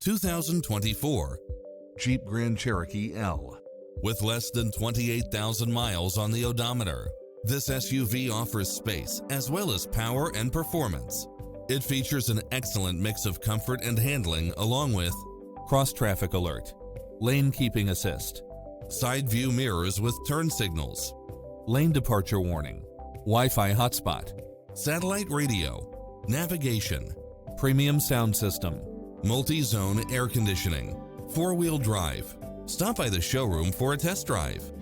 2024 Jeep Grand Cherokee L. With less than 28,000 miles on the odometer, this SUV offers space as well as power and performance. It features an excellent mix of comfort and handling along with cross-traffic alert, lane keeping assist, side view mirrors with turn signals, lane departure warning, Wi-Fi hotspot, satellite radio, navigation, premium sound system, multi-zone air conditioning, four-wheel drive. Stop by the showroom for a test drive.